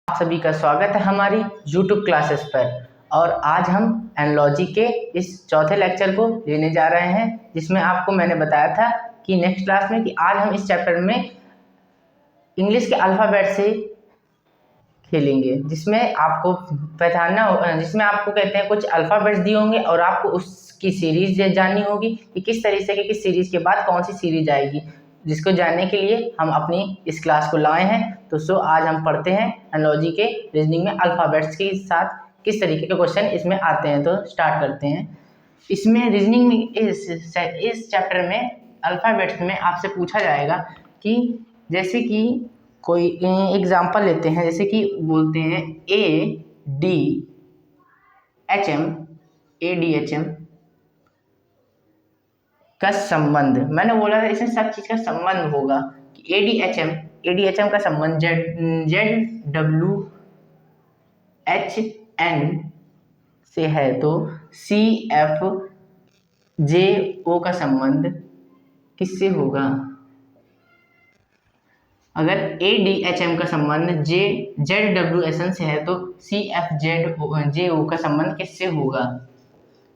आप सभी का स्वागत है हमारी YouTube क्लासेस पर। और आज हम एनालॉजी के इस चौथे लेक्चर को लेने जा रहे हैं, जिसमें आपको मैंने बताया था कि नेक्स्ट क्लास में कि आज हम इस चैप्टर में इंग्लिश के अल्फ़ाबेट से खेलेंगे, जिसमें आपको पहचानना, जिसमें आपको कहते हैं कुछ अल्फ़ाबेट्स दिए होंगे और आपको उसकी सीरीज़ जाननी होगी कि किस तरीके के किस सीरीज़ के बाद कौन सी सीरीज आएगी, जिसको जानने के लिए हम अपनी इस क्लास को लाए हैं। तो आज हम पढ़ते हैं एनालॉजी के रीजनिंग में अल्फ़ाबेट्स के साथ किस तरीके के क्वेश्चन इसमें आते हैं। तो स्टार्ट करते हैं। इसमें रीजनिंग में इस चैप्टर में अल्फ़ाबेट्स में आपसे पूछा जाएगा कि जैसे कि कोई एग्जांपल लेते हैं, जैसे कि बोलते हैं ADHM का संबंध। मैंने बोला था इसमें सब चीज़ का संबंध होगा कि ADHM का संबंध ZWHN से है, तो CFJO का संबंध किससे होगा? अगर ADHM का संबंध ZWSN से है तो CFJO का संबंध किससे होगा?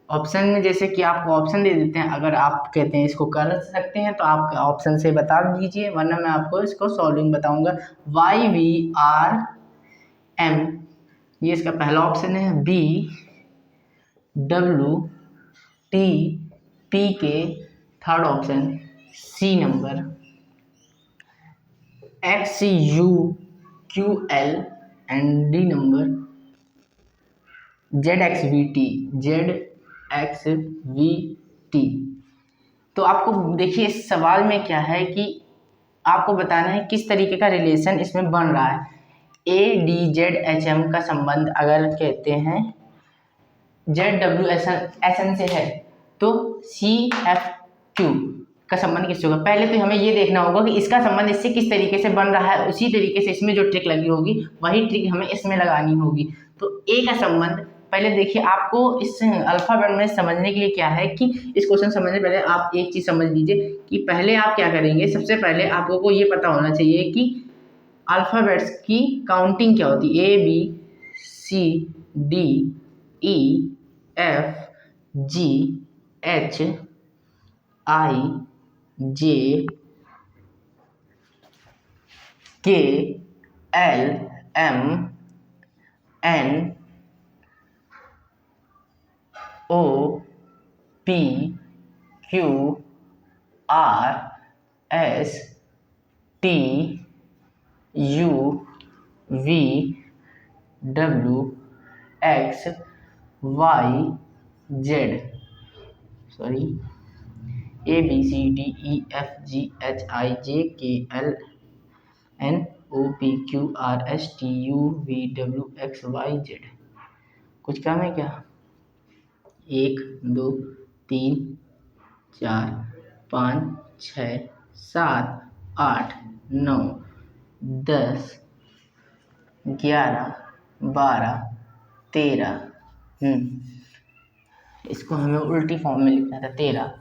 ऑप्शन में जैसे कि आपको ऑप्शन दे देते हैं, अगर आप कहते हैं इसको कर सकते हैं तो आप ऑप्शन से बता दीजिए, वरना मैं आपको इसको सॉल्विंग बताऊंगा। YVRM ये इसका पहला ऑप्शन है। BWTPK third option. C number XUQL and D number ZXVT। तो आपको देखिए इस सवाल में क्या है कि आपको बताना है किस तरीके का रिलेशन इसमें बन रहा है। ADZHM का संबंध अगर कहते हैं ZWSN से है तो CFQ का संबंध किससे होगा? पहले तो हमें ये देखना होगा कि इसका संबंध इससे किस तरीके से बन रहा है, उसी तरीके से इसमें जो ट्रिक लगी होगी वही ट्रिक हमें इसमें लगानी होगी। तो ए का संबंध पहले देखिए, आपको इस अल्फाबेट में समझने के लिए क्या है कि इस क्वेश्चन समझने पहले आप एक चीज़ समझ लीजिए कि पहले आप क्या करेंगे। सबसे पहले आप लोगों को ये पता होना चाहिए कि अल्फ़ाबेट्स की काउंटिंग क्या होती है। ABCDEFGHIJKLMNOPQRSTUVWXYZ। कुछ कम है क्या? 1 2 3 4 5 6 7 8 9 10 11 12 13। इसको हमें उल्टी फॉर्म में लिखना था। 13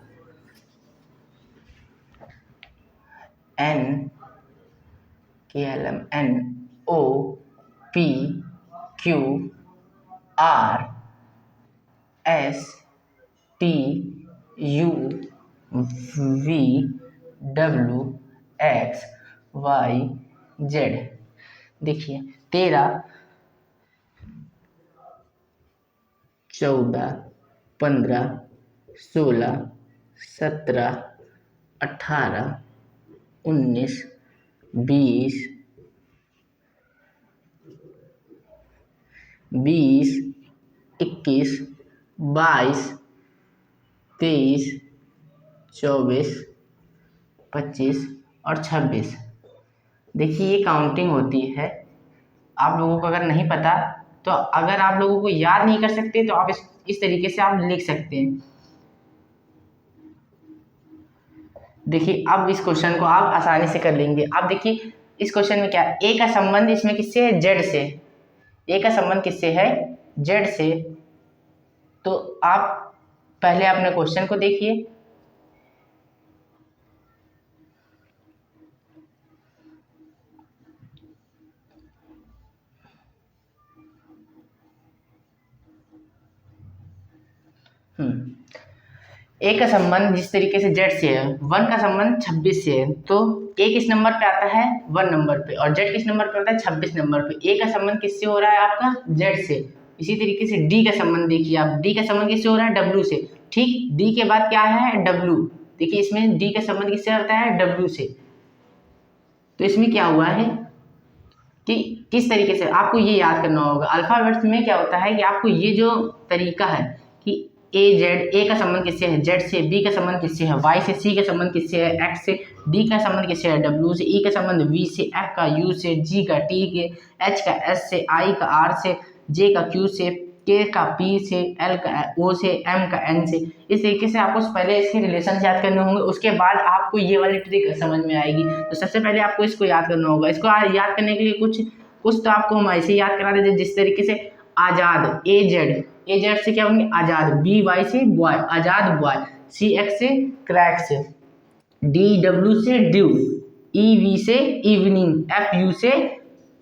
NOPQRSTUVWXYZ। देखिए 13 14 15 16 17 18 19 20 21 22 23 24 25 और 26। देखिए ये काउंटिंग होती है। आप लोगों को अगर नहीं पता तो अगर आप लोगों को याद नहीं कर सकते तो आप इस तरीके से आप लिख सकते हैं। देखिए अब इस क्वेश्चन को आप आसानी से कर लेंगे। अब देखिए इस क्वेश्चन में क्या है, ए का संबंध इसमें किससे है? जेड से। ए का संबंध किससे है? जेड से। तो आप पहले अपने क्वेश्चन को देखिए। ए का संबंध जिस तरीके से जेड से है, 1 का संबंध 26 से है, तो ए किस नंबर पे आता है 1 नंबर पे, और जेड किस नंबर पे आता है 26 नंबर पे। ए का संबंध किससे हो रहा है आपका जेड से। इसी तरीके से डी का संबंध देखिए आप, डी का संबंध किससे हो रहा है डब्ल्यू से। ठीक, डी के बाद क्या है डब्ल्यू, देखिए इसमें डी का संबंध किससे होता है डब्ल्यू से। तो इसमें क्या हुआ है कि किस तरीके से आपको ये याद करना होगा। अल्फाबेट्स में क्या होता है कि आपको ये जो तरीका है कि ए जेड, ए का संबंध किससे है जेड से, बी का संबंध किससे है वाई से, सी का संबंध किससे है एक्स से, डी का संबंध किससे है डब्ल्यू से, ई का संबंध वी से, एफ का यू से, जी का टी के, एच का एस से, आई का आर से, जे का क्यू से, के का पी से, एल का ओ से, एम का एन से। इस तरीके से आपको पहले इसके रिलेशन याद करने होंगे, उसके बाद आपको ये वाली ट्रिक समझ में आएगी। तो सबसे पहले आपको इसको याद करना होगा। इसको याद करने के लिए कुछ तो आपको हम ऐसे याद करा देते जिस तरीके से आजाद, ए जेड से क्या होंगे आजाद, बी वाई से बॉय, आजाद बॉय, सी एक्स से क्रैक्स, डी डब्ल्यू से ड्यू, ई वी से इवनिंग, एफ यू से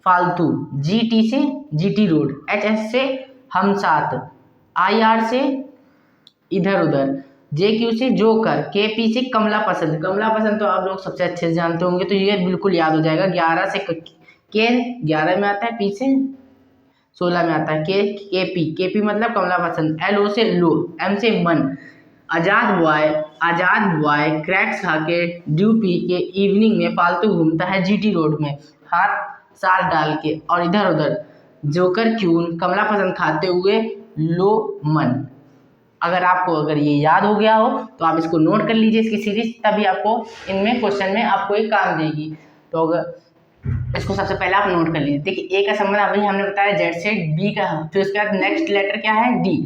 फालतू, जी टी से जीटी रोड, एच एस से हम साथ, आई आर से इधर उधर, जे क्यू से जोकर, के पी से कमला पसंद तो आप लोग सबसे अच्छे से जानते होंगे, तो ये बिल्कुल याद हो जाएगा। 11 से के 11 में आता है, पी से 16 में आता है, के पी मतलब कमला पसंद, एल ओ से लो, एम से मन, आजाद बॉय क्रैक्स खा के ड्यू पी के इवनिंग में फालतू घूमता है जीटी रोड में हाथ साथ डाल के और इधर उधर, जोकर क्यून कमला पसंद खाते हुए लो मन। अगर ये याद हो गया हो तो आप इसको नोट कर लीजिए इसकी सीरीज, तभी आपको इनमें क्वेश्चन में आपको एक काम देगी। तो अगर इसको सबसे पहले आप नोट कर लीजिए। देखिए ए का संबंध अभी हमने बताया जेड से, बी का, फिर उसके बाद नेक्स्ट लेटर क्या है डी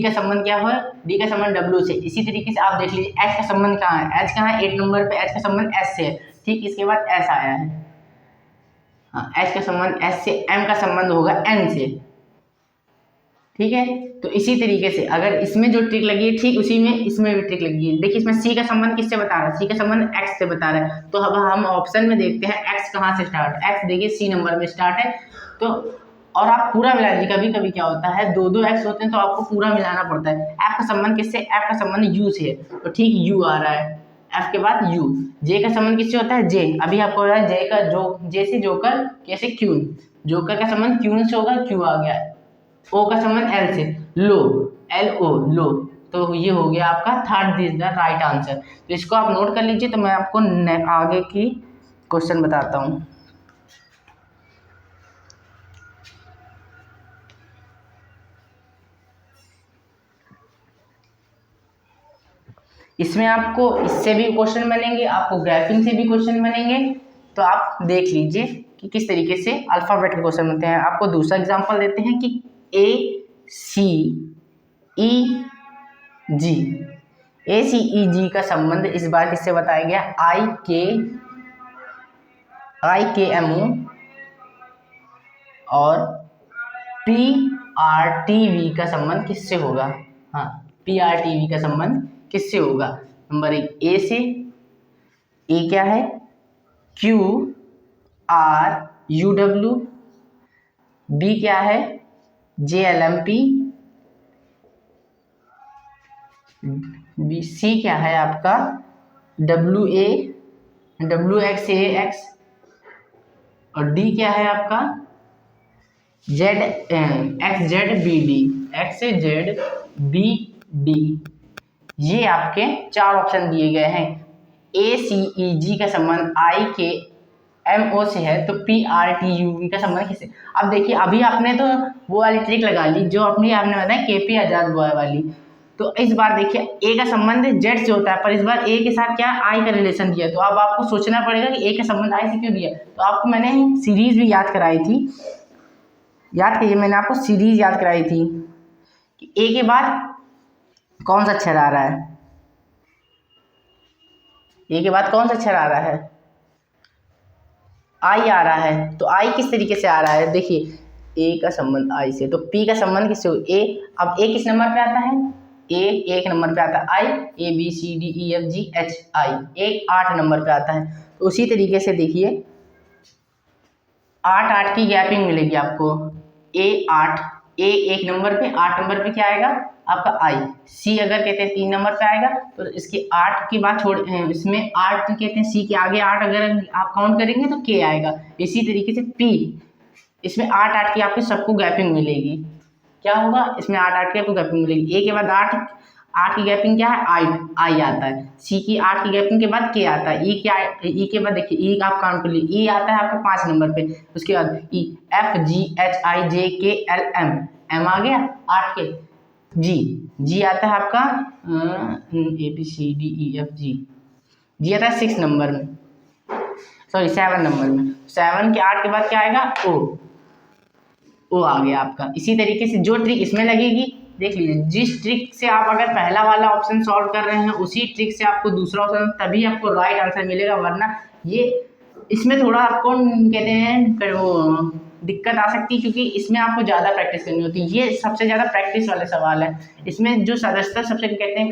का संबंध क्या है डी का संबंध डब्ल्यू से। इसी तरीके से आप देख लीजिए एच का संबंध कहाँ है, एच कहाँ है 8 नंबर पे, एच का संबंध एस से है। ठीक, इसके बाद एस आया है, हाँ एच का संबंध एस से, एम का संबंध होगा एन से। ठीक है, तो इसी तरीके से अगर इसमें जो ट्रिक लगी है ठीक उसी में इसमें भी ट्रिक लगी है। देखिए इसमें सी का संबंध किससे बता रहा है, सी का संबंध एक्स से बता रहा है। तो अब हम ऑप्शन में देखते हैं एक्स कहाँ से स्टार्ट, एक्स देखिए सी नंबर में स्टार्ट है। तो और आप पूरा मिला लीजिए, कभी कभी क्या होता है दो एक्स होते हैं तो आपको पूरा मिलाना पड़ता है। एफ का संबंध किससे, एफ का संबंध यू से है, तो ठीक यू आ रहा है, एफ के बाद यू। जे का संबंध किससे होता है जे, अभी आपको पता है जे का जे से जोकर, के से क्यून, जोकर का संबंध क्यून से होगा, क्यू आ गया। ओ का संबंध एल से, लो, एल ओ लो। तो ये हो गया आपका third is the right answer. तो इसको आप नोट कर लीजिए। तो मैं आपको आगे की क्वेश्चन बताता हूँ। इसमें आपको इससे भी क्वेश्चन बनेंगे, आपको ग्राफिंग से भी क्वेश्चन बनेंगे। तो आप देख लीजिए कि किस तरीके से अल्फाबेट के क्वेश्चन बनते हैं। आपको दूसरा एग्जांपल देते हैं कि ए सी ई जी का संबंध इस बार किससे बताया गया, आई के एम ओ और पी आर टी वी का संबंध किससे होगा। हाँ, पी आर टी वी का संबंध किससे होगा। नंबर 1 ए से, ए क्या है Q R U W, B क्या है J L M P, B C क्या है आपका डब्ल्यू एक्स ए एक्स, और डी क्या है आपका Z X Z B D, X Z B D. ये आपके 4 ऑप्शन दिए गए हैं। ए सी ई जी का संबंध आई के एम ओ से है, तो P R T U V का संबंध किससे। अब देखिए अभी आपने तो वो वाली ट्रिक लगा ली जो आपने बताया के पी आजाद बॉय वाली। तो इस बार देखिए ए का संबंध जेड से होता है, पर इस बार ए के साथ क्या आई का रिलेशन दिया। तो अब आपको सोचना पड़ेगा कि ए का संबंध आई से क्यों दिया। तो आपको मैंने सीरीज भी याद कराई थी, याद कीजिए मैंने आपको सीरीज याद कराई थी कि ए के बाद कौन सा अक्षर आ रहा है, ए के बाद कौन सा अक्षर आ रहा है आई आ रहा है। तो आई किस तरीके से आ रहा है, देखिए ए का संबंध आई से, तो पी का संबंध किससे हो ए। अब ए किस नंबर पे आता है, ए 1 नंबर पे आता है, I A B C D E F G H I 8 number पे आता है। तो उसी तरीके से देखिए 8 की गैपिंग मिलेगी आपको, ए 8 ए 1 नंबर पे, 8 नंबर पे क्या आएगा आपका आई। सी अगर कहते हैं 3 नंबर पे आएगा तो इसके 8 के बाद इसमें 8 कहते हैं, सी के आगे 8 अगर आप काउंट करेंगे तो के आएगा। इसी तरीके से पी, इसमें 8 की आपको सबको गैपिंग मिलेगी। क्या होगा इसमें 8 की आपको गैपिंग मिलेगी। ए के बाद 8 की गैपिंग क्या है, आई आता है। सी की 8 की गैपिंग के बाद के आता है। ई के बाद देखिए ई आप काउंट कर लीजिए, ई आता है आपका 5 नंबर पे। उसके बाद ई, एफ जी एच आई जे के एल एम, एम आ गया 8 के। जी आता है आपका A B C D E F G आता है 6 नंबर में, सॉरी 7 नंबर में। 7 के 8 के बाद क्या आएगा, ओ आ गया आपका। इसी तरीके से जो ट्रिक इसमें लगेगी देख लीजिए, जिस ट्रिक से आप अगर पहला वाला ऑप्शन सॉल्व कर रहे हैं उसी ट्रिक से आपको दूसरा ऑप्शन, तभी आपको राइट आंसर मिलेगा। वरना ये इसमें थोड़ा आपको कहते हैं वो दिक्कत आ सकती है, क्योंकि इसमें आपको ज़्यादा प्रैक्टिस करनी होती है। ये सबसे ज़्यादा प्रैक्टिस वाले सवाल है। इसमें जो सदस्यता सबसे कहते हैं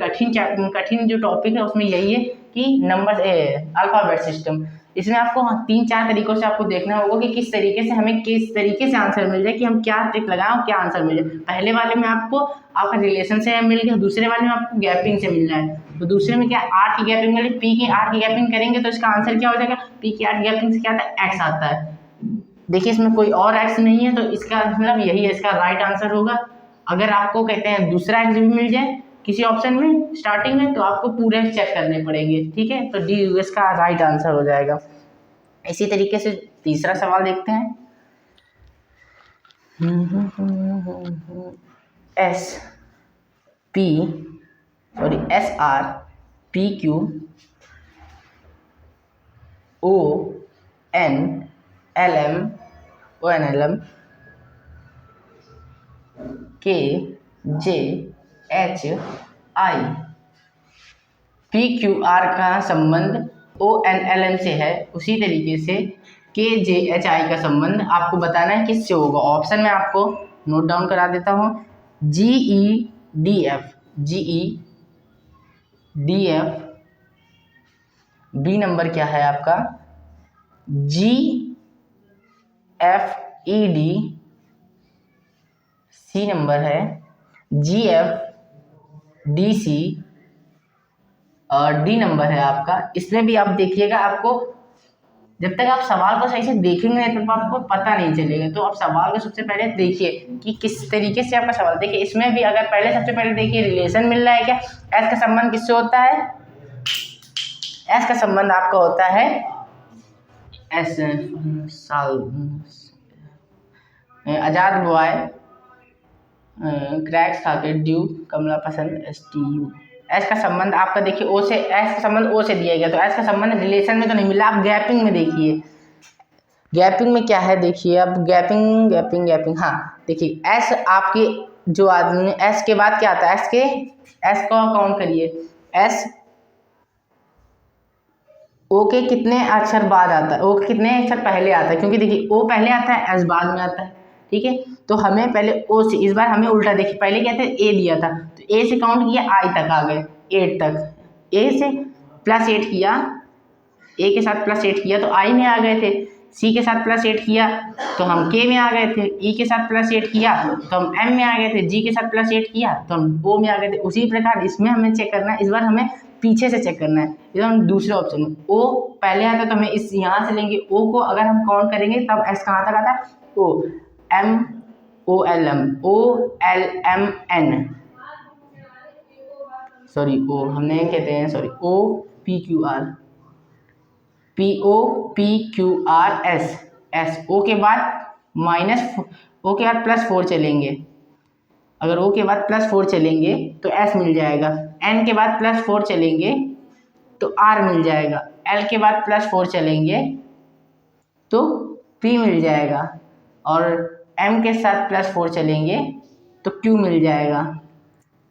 कठिन जो टॉपिक है उसमें यही है कि नंबर अल्फ़ाबेट सिस्टम। इसमें आपको 3-4 तरीकों से आपको देखना होगा कि किस तरीके से हमें किस तरीके से आंसर मिल जाए, कि हम क्या ट्रिक लगाएं और क्या आंसर मिल जाए। पहले वाले में आपको आपका रिलेशन से मिल गया, दूसरे वाले में आपको गैपिंग से मिल रहा है। तो दूसरे में क्या 8 की गैपिंग मिली, पी की 8 की गैपिंग करेंगे तो इसका आंसर क्या हो जाएगा, पी की 8 गैपिंग से क्या आता है, एक्स आता है। देखिए इसमें कोई और एक्स नहीं है तो इसका मतलब यही है, इसका राइट आंसर होगा। अगर आपको कहते हैं दूसरा एक्स भी मिल जाए किसी ऑप्शन में स्टार्टिंग में तो आपको पूरे चेक करने पड़ेंगे, ठीक है। तो डी इसका राइट आंसर हो जाएगा। इसी तरीके से तीसरा सवाल देखते हैं। S R P Q O N L M O N L M K J H I. P Q R का संबंध ओ एन एल एम से है, उसी तरीके से के जे एच आई का संबंध आपको बताना है किससे होगा। ऑप्शन में आपको नोट डाउन करा देता हूँ। G E D F, B number क्या है आपका, G F E D, C number है जी एफ डी सी, और डी नंबर है आपका। इसमें भी आप देखिएगा, आपको जब तक आप सवाल को सही से देखेंगे तब तो आपको पता नहीं चलेगा। तो आप सवाल को सबसे पहले देखिए कि किस तरीके से आपका सवाल। देखिए इसमें भी अगर पहले सबसे पहले देखिए रिलेशन मिल रहा है क्या, एस का संबंध किससे होता है, एस का संबंध आपका होता है एस आजाद बॉय क्रैक्स खाके ड्यू कमला पसंद STU। एस का संबंध आपका देखिए ओ से, एस का संबंध ओ से दिया गया, तो एस का संबंध रिलेशन में तो नहीं मिला। आप गैपिंग में देखिए, गैपिंग में क्या है देखिए, अब गैपिंग हाँ देखिए, एस आपकी जो आदमी, एस के बाद क्या आता है, एस को काउंट करिए, एस ओ के कितने अक्षर बाद आता है, ओ के कितने अक्षर पहले आता है, क्योंकि देखिए ओ पहले आता है एस बाद में आता है, ठीक है। तो हमें पहले ओ से, इस बार हमें उल्टा देखिए, पहले क्या था ए दिया था तो ए से काउंट किया आई तक आ गए, 8 तक, ए से +8 किया, ए के साथ +8 किया तो आई में आ गए थे, सी के साथ +8 किया तो हम के में आ गए थे, ई के साथ +8 किया तो हम एम में आ गए थे, जी के साथ +8 किया तो हम ओ में आ गए थे। उसी प्रकार इसमें हमें चेक करना है, इस बार हमें पीछे से चेक करना है। इधर हम दूसरे ऑप्शन में ओ पहले आता है तो हमें इस यहाँ से लेंगे, ओ को अगर हम काउंट करेंगे तब एस कहाँ तक आता है, O M O L M N, sorry O हमने कहते हैं, sorry O P Q R, S, O के बाद ओ के बाद +4 चलेंगे, अगर ओ के बाद +4 चलेंगे तो एस मिल जाएगा, एन के बाद +4 चलेंगे तो आर मिल जाएगा, एल के बाद +4 चलेंगे तो पी मिल जाएगा, और एम के साथ +4 चलेंगे तो क्यू मिल जाएगा।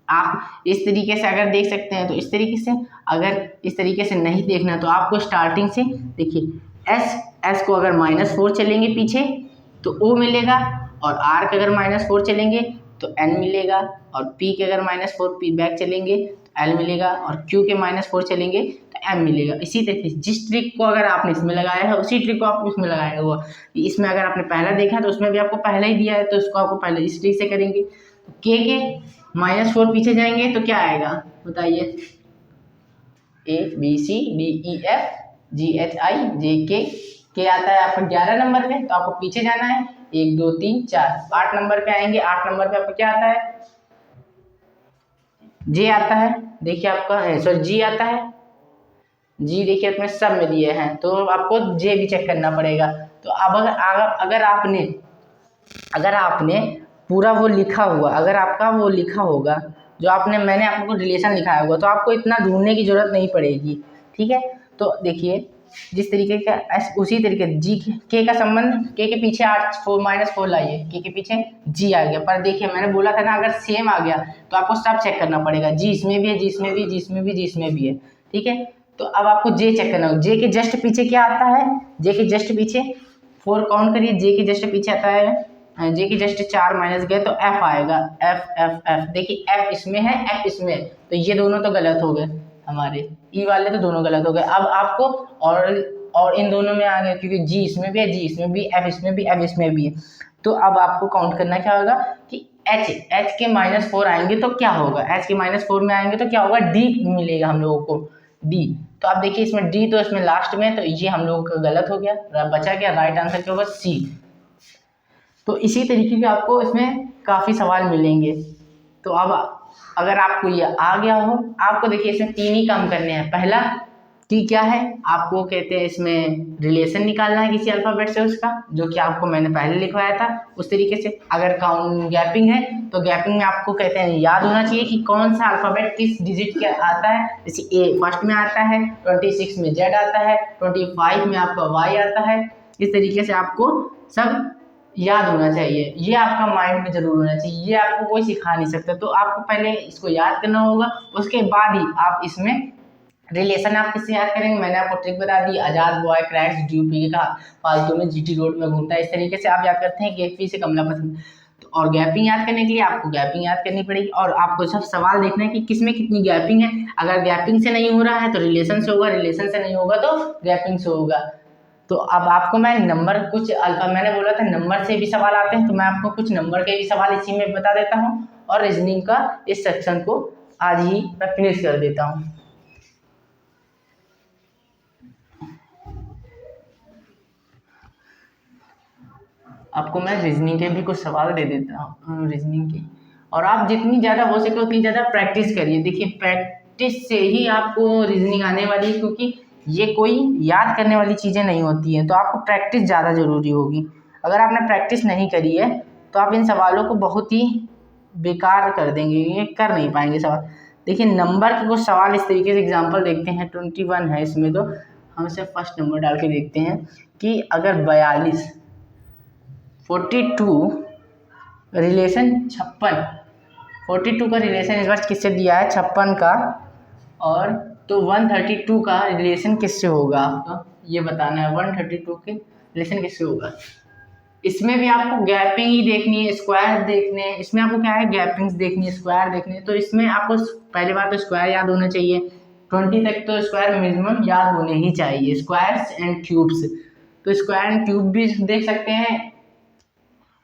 आप इस तरीके से अगर देख सकते हैं तो इस तरीके से, अगर इस तरीके से नहीं देखना तो आपको स्टार्टिंग से देखिए, एस को अगर -4 चलेंगे पीछे तो ओ मिलेगा, और आर का अगर -4 चलेंगे तो n मिलेगा, और p के अगर -4 p बैक चलेंगे तो l मिलेगा, और q के -4 चलेंगे तो m मिलेगा। इसी तरीके से जिस ट्रिक को अगर आपने इसमें लगाया है उसी ट्रिक को आप इसमें लगाया हुआ। इसमें अगर आपने पहला देखा तो उसमें भी आपको पहले ही दिया है, तो इसको आपको पहले इस ट्रिक से करेंगे। तो k के -4 पीछे जाएंगे तो क्या आएगा बताइए, ABCDEFGHIJK, के आता है आपको 11 नंबर पे, तो आपको पीछे जाना है 1 2 3 4, 8 नंबर पे आएंगे। 8 नंबर पे आपको क्या आता है, J आता है, देखिए आपका सॉरी G आता है, G देखिए इसमें सब में दिए हैं, तो आपको J भी चेक करना पड़ेगा। तो अब अगर आपने पूरा वो लिखा हुआ, अगर आपका वो लिखा होगा जो मैंने आपको रिलेशन लिखाया होगा, तो आपको इतना ढूंढने की जरूरत नहीं पड़ेगी, ठीक है। तो देखिए जिस तरीके का उसी तरीके जी के का संबंध, के पीछे 4 लाइए, के पीछे जी आ गया। पर देखिए मैंने बोला था ना, अगर सेम आ गया तो आपको सब चेक करना पड़ेगा, जी इसमें भी है, जी इसमें भी, जी इसमें भी, जी इसमें भी है, ठीक है। तो अब आपको जे चेक करना होगा, जे के जस्ट पीछे क्या आता है, जे के जस्ट पीछे 4 काउंट करिए, जे के जस्ट पीछे आता है, जे की जस्ट 4 माइनस गए तो एफ आएगा, एफ एफ एफ, देखिए एफ इसमें है, एफ इसमें है, तो ये दोनों तो गलत हो गए हमारे, ई वाले तो दोनों गलत हो गए। अब आपको और इन दोनों में आ गए, क्योंकि जी इसमें भी है, जी इसमें भी, एफ इसमें भी, एफ इसमें भी है। तो अब आपको काउंट करना क्या होगा कि एच के -4 आएंगे तो क्या होगा, एच के -4 में आएंगे तो क्या होगा, डी मिलेगा हम लोगों को, डी। तो आप देखिए इसमें डी तो इसमें लास्ट में, तो ये हम लोगों का गलत हो गया, बचा क्या, राइट आंसर क्या होगा, सी। तो इसी तरीके के आपको इसमें काफ़ी सवाल मिलेंगे। तो अब अगर आपको ये आ गया हो, आपको देखिए इसमें 3 ही काम करने हैं। पहला कि क्या है, आपको कहते हैं इसमें रिलेशन निकालना है किसी अल्फ़ाबेट से उसका, जो कि आपको मैंने पहले लिखवाया था उस तरीके से। अगर काउंट गैपिंग है तो गैपिंग में आपको कहते हैं याद होना चाहिए कि कौन सा अल्फ़ाबेट किस डिजिट के आता है। जैसे ए फर्स्ट में आता है, 26 में जेड आता है, 25 में आपका वाई आता है। इस तरीके से आपको सब याद होना चाहिए, ये आपका माइंड में जरूर होना चाहिए, ये आपको कोई सिखा नहीं सकता। तो आपको पहले इसको याद करना होगा, उसके बाद ही आप इसमें रिलेशन आप किससे याद करेंगे। मैंने आपको ट्रिक बता दी, आजाद बॉय क्रैक्स ड्यूपी का फालतू में जीटी रोड में घूमता है, इस तरीके से आप याद करते हैं कि से कमला पसंद। तो और गैपिंग याद करने के लिए आपको गैपिंग याद करनी पड़ेगी, और आपको सब सवाल देखना है कि किसमें कितनी गैपिंग है। अगर गैपिंग से नहीं हो रहा है तो रिलेशन से होगा, रिलेशन से नहीं होगा तो गैपिंग से होगा। तो अब आपको मैं नंबर कुछ मैंने बोला था नंबर से भी सवाल आते हैं, तो मैं आपको कुछ नंबर के भी सवाल इसी में बता देता हूँ, और रीजनिंग का इस सेक्शन को आज ही मैं फिनिश कर देता हूँ। आपको मैं रीजनिंग के भी कुछ सवाल दे देता हूँ रीजनिंग के, और आप जितनी ज़्यादा हो सके उतनी ज़्यादा प्रैक्टिस करिए। देखिए प्रैक्टिस से ही आपको रीजनिंग आने वाली है, क्योंकि ये कोई याद करने वाली चीज़ें नहीं होती हैं, तो आपको प्रैक्टिस ज़्यादा ज़रूरी होगी। अगर आपने प्रैक्टिस नहीं करी है तो आप इन सवालों को बहुत ही बेकार कर देंगे, ये कर नहीं पाएंगे सवाल। देखिए नंबर के कुछ सवाल इस तरीके से एग्जांपल देखते हैं, 21 है इसमें, तो हम इसे फर्स्ट नंबर डाल के देखते हैं कि अगर 42 42 रिलेशन 56, 42 का रिलेशन इस बार किससे दिया है 56 का, और तो 132 का रिलेशन किससे होगा आपका ये बताना है। 132 के रिलेशन किससे होगा, इसमें भी आपको गैपिंग ही देखनी है, स्क्वायर देखने हैं। इसमें आपको क्या है, गैपिंग्स देखनी है, स्क्वायर देखने हैं। तो इसमें आपको पहली बात तो स्क्वायर याद होना चाहिए, 20 तक तो स्क्वायर मिनिमम याद होने ही चाहिए, स्क्वायर्स एंड क्यूब्स। तो स्क्वायर एंड क्यूब भी देख सकते हैं,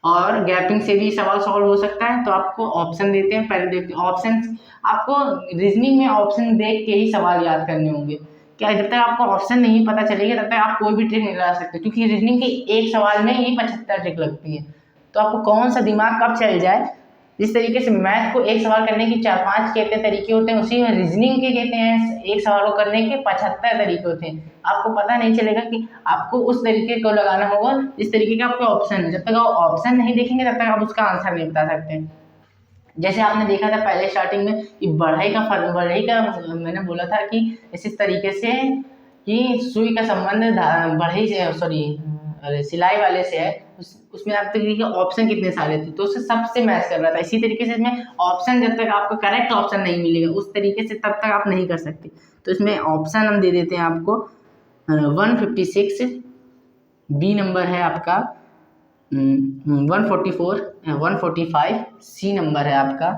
और गैपिंग से भी सवाल सॉल्व हो सकता है। तो आपको ऑप्शन देते हैं, पहले देखते हैं ऑप्शन। आपको रीजनिंग में ऑप्शन देख के ही सवाल याद करने होंगे। क्या जब तक आपको ऑप्शन नहीं पता चलेगा तब तक आप कोई भी ट्रिक नहीं लगा सकते, क्योंकि रीजनिंग की एक सवाल में ही 75 ट्रिक लगती है। तो आपको कौन सा दिमाग कब चल जाए, जिस तरीके से मैथ को एक सवाल करने की 4-5 कहते तरीके होते हैं, उसी में रीजनिंग के कहते हैं एक सवाल को करने के 75 तरीके होते हैं। आपको पता नहीं चलेगा कि आपको उस तरीके को लगाना होगा जिस तरीके का आपके ऑप्शन है। जब तक आप ऑप्शन नहीं देखेंगे तब तक आप उसका आंसर नहीं बता सकते। जैसे आपने देखा था पहले स्टार्टिंग में कि बढ़ई का मैंने बोला था कि इसी तरीके से कि सुई का संबंध बढ़ई से सिलाई वाले से है, उसमें आप देखिए ऑप्शन कितने सारे थे, तो उससे सबसे मैच कर रहा था। इसी तरीके से इसमें ऑप्शन जब तक आपको करेक्ट ऑप्शन नहीं मिलेगा उस तरीके से तब तक आप नहीं कर सकते। तो इसमें ऑप्शन हम दे देते हैं आपको 156 बी नंबर है आपका 144 145, सी नंबर है आपका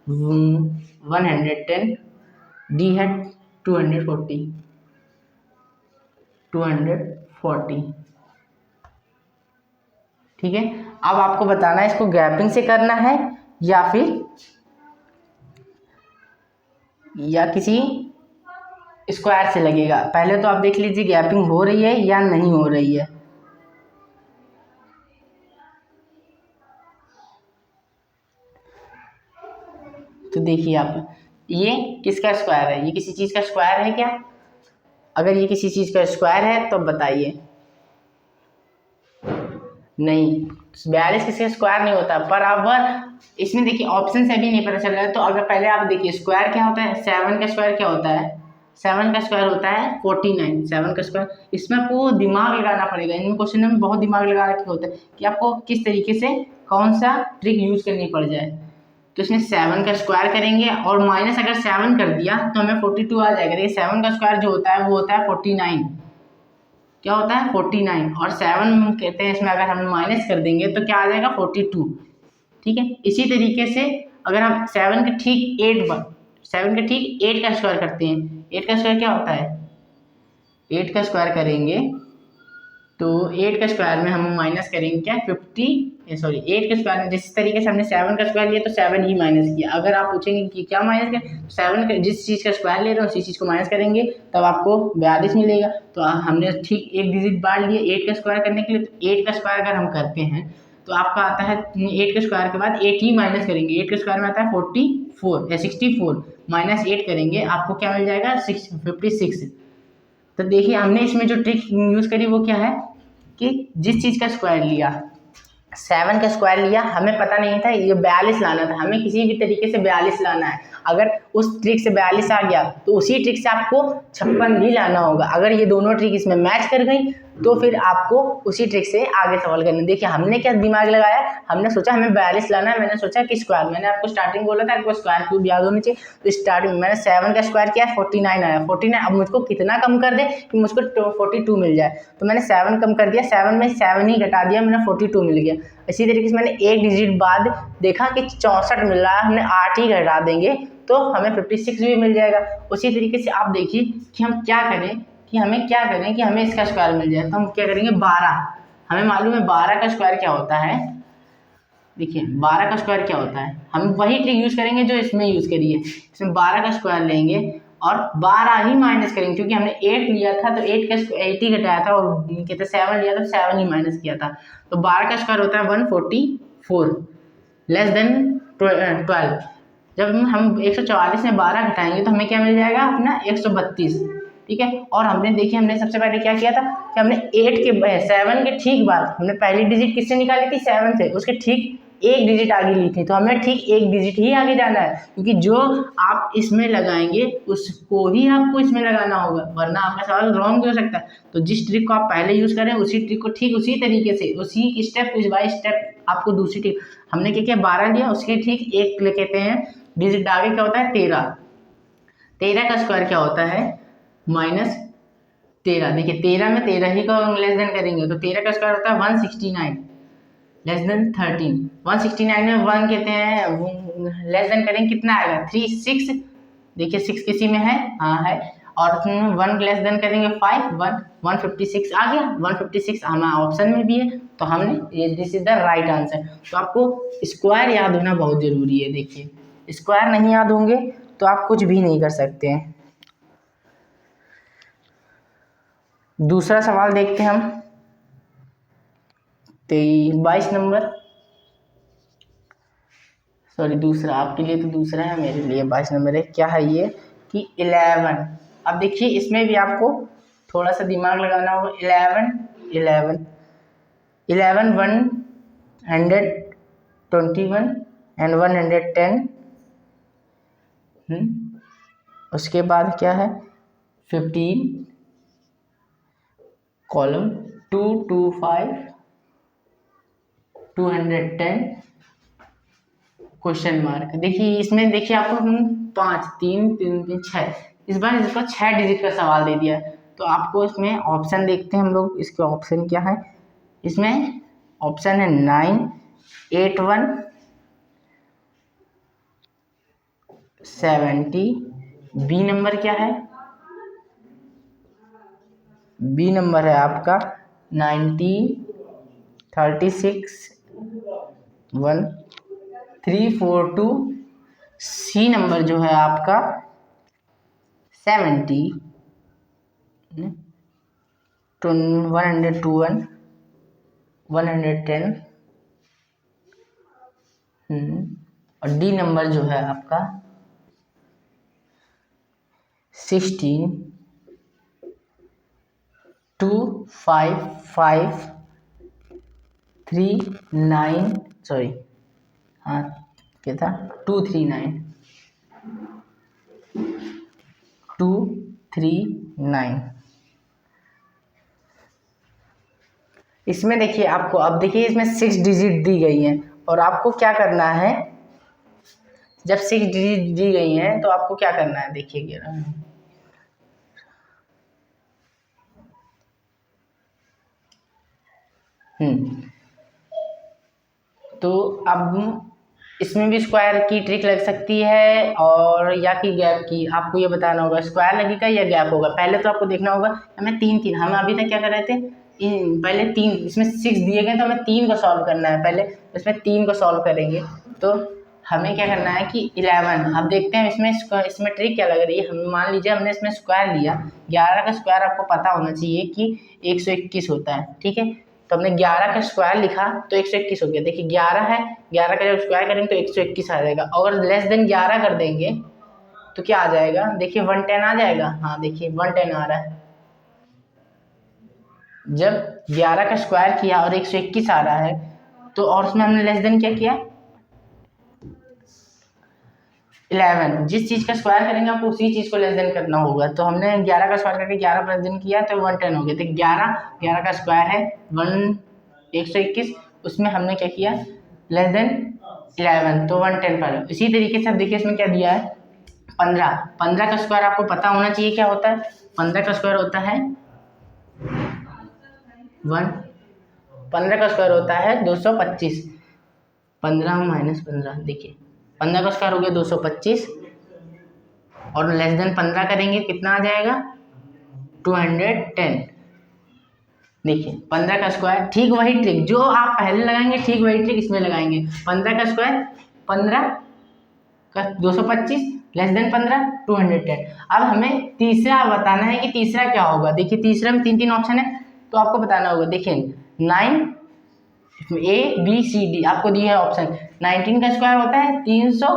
110, डी है 240। ठीक है, अब आपको बताना है इसको गैपिंग से करना है या किसी स्क्वायर से लगेगा। पहले तो आप देख लीजिए गैपिंग हो रही है या नहीं हो रही है। तो देखिए आप, ये किसका स्क्वायर है? ये किसी चीज़ का स्क्वायर है क्या? अगर ये किसी चीज़ का स्क्वायर है तो बताइए। नहीं, 42 किसी का स्क्वायर नहीं होता। पर अब इसमें देखिए ऑप्शन से भी नहीं पता चल रहा है। तो अगर पहले आप देखिए स्क्वायर क्या होता है, 7 का स्क्वायर क्या होता है? 7 का स्क्वायर होता है 49। 7 का स्क्वायर, इसमें आपको दिमाग लगाना पड़ेगा। इन क्वेश्चन में बहुत दिमाग लगा के होता है कि आपको किस तरीके से कौन सा ट्रिक यूज़ करनी पड़ जाए। तो इसमें 7 का स्क्वायर करेंगे और माइनस अगर 7 कर दिया तो हमें 42 आ जाएगा। देखिए 7 का स्क्वायर जो होता है वो होता है 49। क्या होता है? 49। और 7 कहते हैं, इसमें अगर हम माइनस कर देंगे तो क्या आ जाएगा? 42। ठीक है, इसी तरीके से अगर हम 7 के ठीक 8 का स्क्वायर करते हैं। 8 का स्क्वायर क्या होता है? 8 का स्क्वायर करेंगे तो 8 का स्क्वायर में हम माइनस करेंगे क्या? 8 के स्क्वायर में जिस तरीके से हमने 7 का स्क्वायर लिया तो 7 ही माइनस किया। अगर आप पूछेंगे कि क्या माइनस किया, 7 का जिस चीज़ का स्क्वायर ले रहे हो उसी चीज़ को माइनस करेंगे तब आपको 42 मिलेगा। तो हमने ठीक एक डिजिट बाढ़ लिए 8 का स्क्वायर करने के लिए। तो 8 का स्क्वायर अगर हम करते हैं तो आपका आता है 8 के स्क्वायर के बाद 8 ही माइनस करेंगे। 8 के स्क्वायर में आता है 64 माइनस 8 करेंगे, आपको क्या मिल जाएगा? 56। तो देखिए हमने इसमें जो ट्रिक यूज़ करी वो क्या है कि जिस चीज़ का स्क्वायर लिया, 7 का स्क्वायर लिया, हमें पता नहीं था ये 42 लाना था। हमें किसी भी तरीके से 42 लाना है। अगर उस ट्रिक से 42 आ गया तो उसी ट्रिक से आपको 56 भी लाना होगा। अगर ये दोनों ट्रिक इसमें मैच कर गई तो फिर आपको उसी ट्रिक से आगे सवाल करना। देखिए हमने क्या दिमाग लगाया, हमने सोचा हमें 42 लाना है। मैंने सोचा कि स्क्वायर, मैंने आपको स्टार्टिंग बोला था आपको स्क्वायर क्यूब याद होनी चाहिए। तो स्टार्टिंग मैंने 7 का स्क्वायर किया, 49 आया। 49 अब मुझको कितना कम कर दे कि मुझको 42 मिल जाए। तो मैंने 7 कम कर दिया, 7 में 7 ही घटा दिया, मैंने 42 मिल गया। इसी तरीके से मैंने एक डिजिट बाद देखा कि 64 मिल रहा है, हमने 8 ही घटा देंगे तो हमें 56 भी मिल जाएगा। उसी तरीके से आप देखिए कि हम क्या करें कि हमें इसका स्क्वायर मिल जाए। तो हम क्या करेंगे? 12, हमें मालूम है 12 का स्क्वायर क्या होता है। देखिए 12 का स्क्वायर क्या होता है, हम वही ट्रिक यूज़ करेंगे जो इसमें यूज़ करिए। इसमें 12 का स्क्वायर लेंगे और 12 ही माइनस करेंगे, क्योंकि हमने 8 लिया था तो 8 ही घटाया था और कहते 7 लिया था तो 7 ही माइनस किया था। तो 12 का स्क्वायर होता है 144 लेस देन 12। जब हम 144 में 12 घटाएंगे तो हमें क्या मिल जाएगा? अपना 132। ठीक है, और हमने सबसे पहले क्या किया था कि हमने 7 के ठीक बाद हमने पहली डिजिट किससे निकाली थी? 7 से। उसके ठीक एक डिजिट आगे ली थी, तो हमें ठीक एक डिजिट ही आगे जाना है, क्योंकि जो आप इसमें लगाएंगे उसको ही आपको इसमें लगाना होगा, वरना आपका सवाल रॉन्ग हो सकता है। तो जिस ट्रिक को आप पहले यूज़ करें उसी ट्रिक को ठीक उसी तरीके से उसी स्टेप बाय स्टेप आपको दूसरी ट्रिक। हमने क्या किया? 12 लिया, उसके ठीक एक कहते हैं डिजिट आगे क्या होता है? 13। 13 का स्क्वायर क्या होता है? -13। देखिए 13 में 13 ही को लेस देन करेंगे तो 13 का स्क्वायर होता है 169 लेस देन 13। 169 में 1 कहते हैं लेस देन करेंगे कितना आएगा? 6। देखिए 6 किसी में है? हाँ है। और 1 लेस देन करेंगे 5, 156 आ गया। 156 हमारा ऑप्शन में भी है, तो हमने this is the right answer. तो आपको स्क्वायर याद होना बहुत ज़रूरी है। देखिए स्क्वायर नहीं याद होंगे तो आप कुछ भी नहीं कर सकते हैं। दूसरा सवाल देखते हैं हम 22 नंबर, सॉरी दूसरा, आपके लिए तो दूसरा है, मेरे लिए 22 नंबर है। क्या है ये कि 11। अब देखिए इसमें भी आपको थोड़ा सा दिमाग लगाना होगा। 11 121 एंड 110। उसके बाद क्या है? 15 कॉलम 225 210 क्वेश्चन मार्क। देखिए इसमें देखिए आपको 5 3 3 3 6, इस बार इसको 6 डिजिट का सवाल दे दिया है। तो आपको इसमें ऑप्शन देखते हैं हम लोग, इसके ऑप्शन क्या है। इसमें ऑप्शन है 981 70। बी नंबर क्या है? बी नंबर है आपका 1936 1342। सी नंबर जो है आपका 70 121 110। और डी नंबर जो है आपका 16 255 39 सॉरी हाँ क्या था 239 239। इसमें देखिए आपको, अब देखिए इसमें 6 डिजिट दी गई हैं और आपको क्या करना है, जब 6 डिजिट दी गई हैं तो आपको क्या करना है देखिए तो अब इसमें भी स्क्वायर की ट्रिक लग सकती है और या कि गैप की। आपको ये बताना होगा स्क्वायर लगेगा या गैप होगा। पहले तो आपको देखना होगा हमें तीन हम अभी तक क्या कर रहे थे, पहले 3, इसमें 6 दिए गए तो हमें 3 को सॉल्व करना है। पहले इसमें 3 को सॉल्व करेंगे तो हमें क्या करना है कि 11। अब देखते हैं इसमें ट्रिक क्या लग रही है। हम मान लीजिए हमने इसमें स्क्वायर लिया, 11 का स्क्वायर आपको पता होना चाहिए कि 121 होता है, ठीक है। तो हमने 11 का स्क्वायर लिखा तो 121 हो गया। देखिए 11 है, 11 का जब स्क्वायर करेंगे तो 121 आ जाएगा। अगर लेस देन 11 कर देंगे तो क्या आ जाएगा, देखिए 110 आ जाएगा। हाँ देखिए 110 आ रहा है। जब 11 का स्क्वायर किया और 121 आ रहा है तो और उसमें हमने लेस देन क्या किया 11। जिस चीज़ का स्क्वायर करेंगे आपको उसी चीज़ को लेस देन करना होगा। तो हमने 11 का स्क्वायर करके 11 प्लस देन किया तो 110 हो गया। तो 11 का स्क्वायर है 121, उसमें हमने क्या किया लेस देन 11 तो 110 पर। इसी तरीके से अब देखिए इसमें क्या दिया है 15 का स्क्वायर आपको पता होना चाहिए क्या होता है। 15 का स्क्वायर होता है 15 का स्क्वायर होता है 225। 15 माइनस 15 देखिए 15 का स्क्वायर हो गया 225 और लेस देन 15 करेंगे कितना आ जाएगा 210। देखिए 15 का स्क्वायर, ठीक वही ट्रिक जो आप पहले लगाएंगे ठीक वही ट्रिक इसमें लगाएंगे। 15 का स्क्वायर 15 का 225 लेस देन 15 210। अब हमें तीसरा बताना है कि तीसरा क्या होगा। देखिए तीसरा में 3 ऑप्शन है तो आपको बताना होगा। देखिए 9 A B C D आपको दिए है ऑप्शन। 19 का स्क्वायर होता है 300।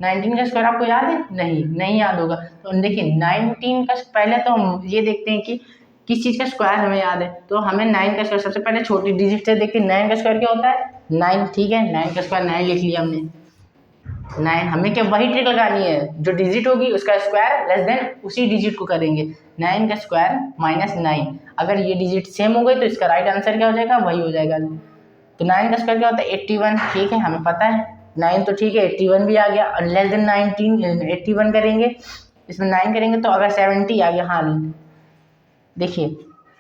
19 का स्क्वायर आपको याद है? नहीं याद होगा। तो देखिए 19 का पहले तो हम ये देखते हैं कि किस चीज़ का स्क्वायर हमें याद है। तो हमें 9 का स्क्वायर सबसे पहले छोटी डिजिट से देखते हैं 9 का स्क्वायर क्या होता है 9, ठीक है। 9 का स्क्वायर 9 लिख लिया हमने। 9 हमें क्या वही ट्रिक लगानी है, जो डिजिट होगी उसका स्क्वायर लेस देन उसी डिजिट को करेंगे। 9 का स्क्वायर माइनस 9, अगर ये डिजिट सेम हो गई तो इसका राइट आंसर क्या हो जाएगा वही हो जाएगा। तो 9 का स्क्वायर क्या होता है 81, ठीक है हमें पता है 9 तो ठीक है 81 भी आ गया। और लेस देन 19 81 करेंगे, इसमें 9 करेंगे तो अगर 70 आ गया। हाँ देखिए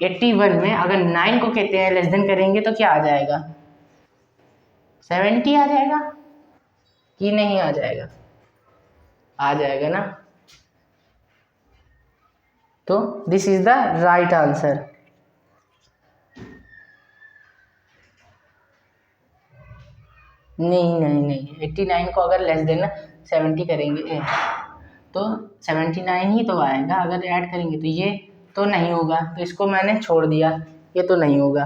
81 में अगर 9 को कहते हैं लेस देन करेंगे तो क्या आ जाएगा 70 आ जाएगा कि नहीं आ जाएगा, आ जाएगा ना। तो this is the right answer. नहीं 89 को अगर लेस देन 70 करेंगे तो 79 ही तो आएगा। अगर ऐड करेंगे तो ये तो नहीं होगा, तो इसको मैंने छोड़ दिया, ये तो नहीं होगा।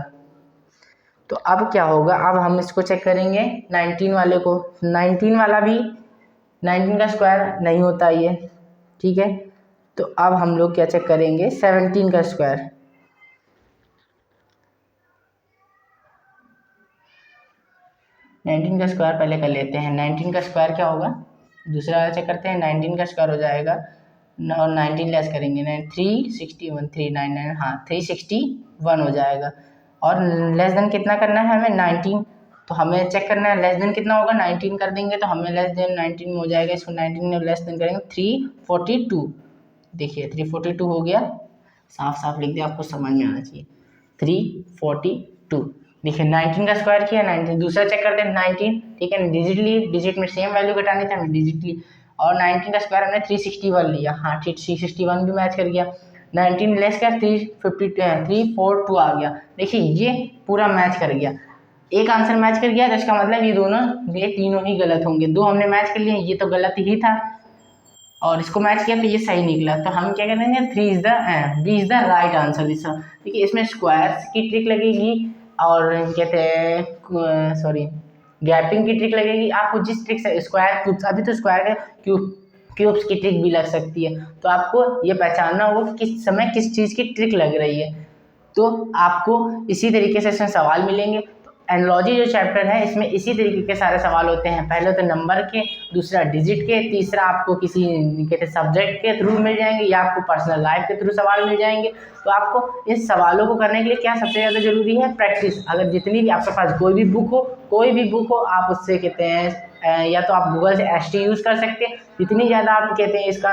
तो अब क्या होगा, अब हम इसको चेक करेंगे 19 वाले को। 19 वाला भी 19 का स्क्वायर नहीं होता ये, ठीक है। तो अब हम लोग क्या चेक करेंगे 17 का स्क्वायर। 19 का स्क्वायर पहले कर लेते हैं। 19 का स्क्वायर क्या होगा, दूसरा वाला चेक करते हैं। 19 का स्क्वायर हो जाएगा और 19 लेस करेंगे 361 399, हाँ 361 हो जाएगा। और लेस देन कितना करना है हमें 19, तो हमें चेक करना है लेस देन कितना होगा। 19 कर देंगे तो हमें लेस देन 19 में हो जाएगा। इसको 19 में लेस देन करेंगे 342। देखिए 342 हो गया, साफ साफ लिख दिया, आपको समझ में आना चाहिए 342। देखिए 19 का स्क्वायर किया, 19 दूसरा चेक करते हैं 19, ठीक है, डिजिट में सेम वैल्यू घटानी थी हमें डिजिटली, और 19 का स्क्वायर हमने 361 लिया, हाँ ठीक 361 भी मैच कर गया। 19 लेस का 342 आ गया। देखिए ये पूरा मैच कर गया, एक आंसर मैच कर गया, तो इसका मतलब ये तीनों ही गलत होंगे। दो हमने मैच कर लिए, ये तो गलत ही था, और इसको मैच किया तो ये सही निकला। तो हम क्या करेंगे, B is the right answer this. देखिए इसमें स्क्वायर्स की ट्रिक लगेगी और कहते हैं सॉरी गैपिंग की ट्रिक लगेगी। आपको जिस ट्रिक से स्क्वायर क्यूब्स, अभी तो स्क्वायर क्यूब्स की ट्रिक भी लग सकती है, तो आपको ये पहचानना होगा कि किस समय किस चीज़ की ट्रिक लग रही है। तो आपको इसी तरीके से इसमें सवाल मिलेंगे। एनालॉजी जो चैप्टर है इसमें इसी तरीके के सारे सवाल होते हैं, पहले तो नंबर के, दूसरा डिजिट के, तीसरा आपको किसी कहते सब्जेक्ट के थ्रू मिल जाएंगे या आपको पर्सनल लाइफ के थ्रू सवाल मिल जाएंगे। तो आपको इन सवालों को करने के लिए क्या सबसे ज़्यादा जरूरी है, प्रैक्टिस। अगर जितनी भी आपके पास कोई भी बुक हो आप उससे कहते हैं या तो आप गूगल से एसटी यूज़ कर सकते हैं। जितनी ज़्यादा आप कहते हैं इसका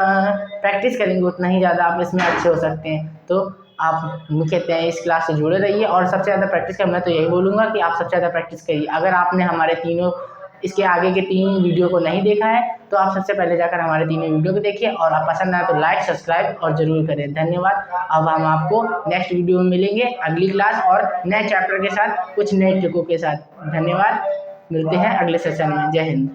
प्रैक्टिस करेंगे उतना ही ज़्यादा आप इसमें अच्छे हो सकते हैं। तो आप कहते हैं इस क्लास से जुड़े रहिए और सबसे ज़्यादा प्रैक्टिस कर, मैं तो यही बोलूँगा कि आप सबसे ज़्यादा प्रैक्टिस करिए। अगर आपने हमारे तीनों इसके आगे के 3 वीडियो को नहीं देखा है तो आप सबसे पहले जाकर हमारे तीनों वीडियो को देखिए, और आप पसंद आए तो लाइक सब्सक्राइब और ज़रूर करें। धन्यवाद। अब हम आपको नेक्स्ट वीडियो में मिलेंगे अगली क्लास और नए चैप्टर के साथ, कुछ नए ट्रिकों के साथ। धन्यवाद, मिलते हैं अगले सेशन में। जय हिंद।